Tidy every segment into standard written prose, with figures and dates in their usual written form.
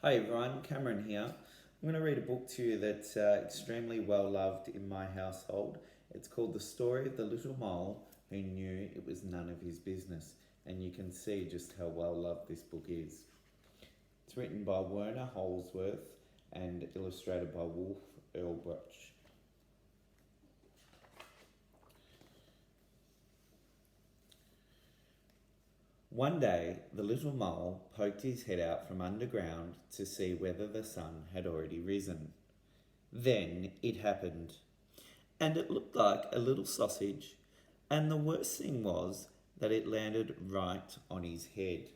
Hi everyone, Cameron here. I'm going to read a book to you that's extremely well loved in my household. It's called The Story of the Little Mole Who Knew It Was None of His Business, and you can see just how well loved this book is. It's written by Werner, Holzwarth, and illustrated by Holzwarth. One day, the little mole poked his head out from underground to see whether the sun had already risen. Then it happened, and it looked like a little sausage, and the worst thing was that it landed right on his head.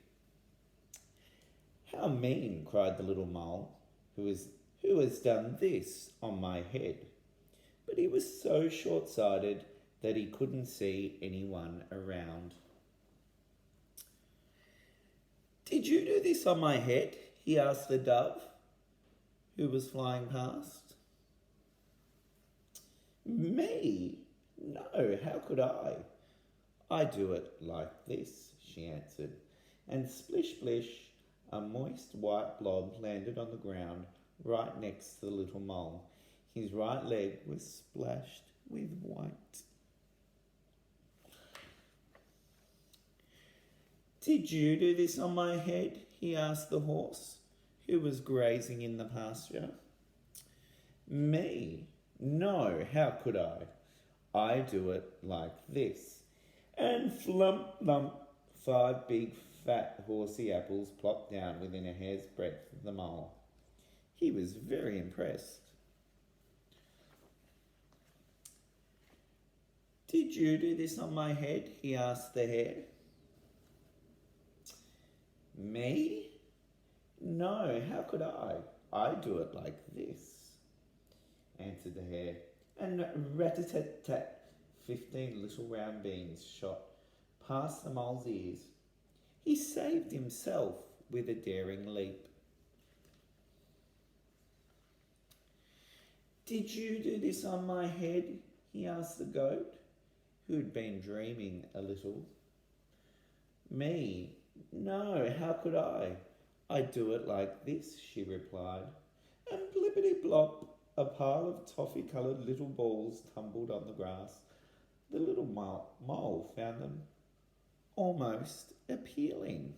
"How mean," cried the little mole, who has done this on my head?" But he was so short-sighted that he couldn't see anyone around. "Did you do this on my head?" he asked the dove, who was flying past. "Me? No, how could I? I do it like this," she answered, and splish splish, a moist white blob landed on the ground right next to the little mole. His right leg was splashed with white. "Did you do this on my head?" he asked the horse, who was grazing in the pasture. "Me? No, how could I? I do it like this." And flump, lump, 5 big, fat, horsey apples plopped down within a hair's breadth of the mole. He was very impressed. "Did you do this on my head?" he asked the hare. "Me? No, how could I? I do it like this," answered the hare, and rat-a-tat-tat, 15 little round beans shot past the mole's ears. He saved himself with a daring leap. "Did you do this on my head?" he asked the goat, who had been dreaming a little. "Me? No, how could I? I do it like this," she replied, and blippity-blop, a pile of toffee-coloured little balls tumbled on the grass. The little mole found them almost appealing.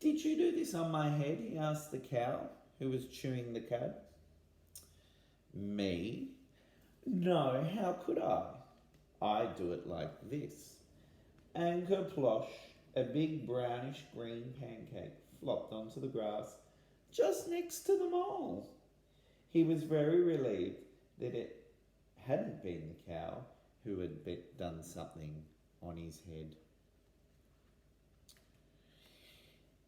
"Did you do this on my head?" he asked the cow, who was chewing the cud. "Me? No, how could I? I do it like this." And kerplosh, a big brownish green pancake flopped onto the grass just next to the mole. He was very relieved that it hadn't been the cow who had done something on his head.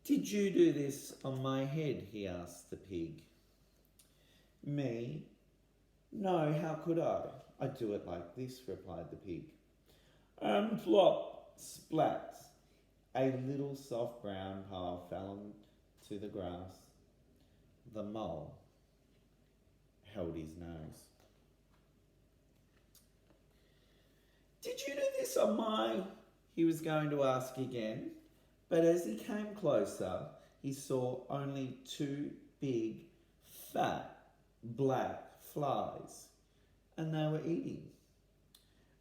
"Did you do this on my head?" he asked the pig. "Me? No, how could I? I do it like this," replied the pig. And flop, splat, a little soft brown pile fell onto the grass. The mole held his nose. "Did you do this on my—" he was going to ask again, but as he came closer, he saw only 2 big, fat, black flies, and they were eating.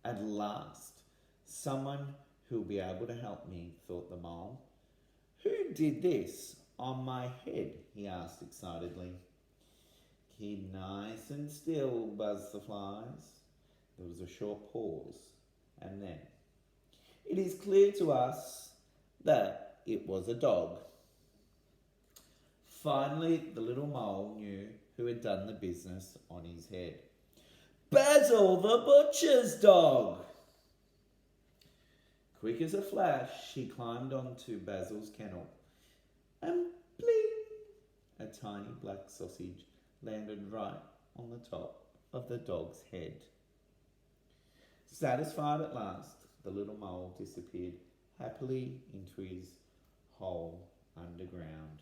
At last, someone who'll be able to help me, thought the mole. "Who did this on my head?" he asked excitedly. "Keep nice and still," buzzed the flies. There was a short pause, and then, "It is clear to us that it was a dog." Finally, the little mole knew who had done the business on his head. "Basil the butcher's dog!" Quick as a flash, she climbed onto Basil's kennel, and bling! A tiny black sausage landed right on the top of the dog's head. Satisfied at last, the little mole disappeared happily into his hole underground.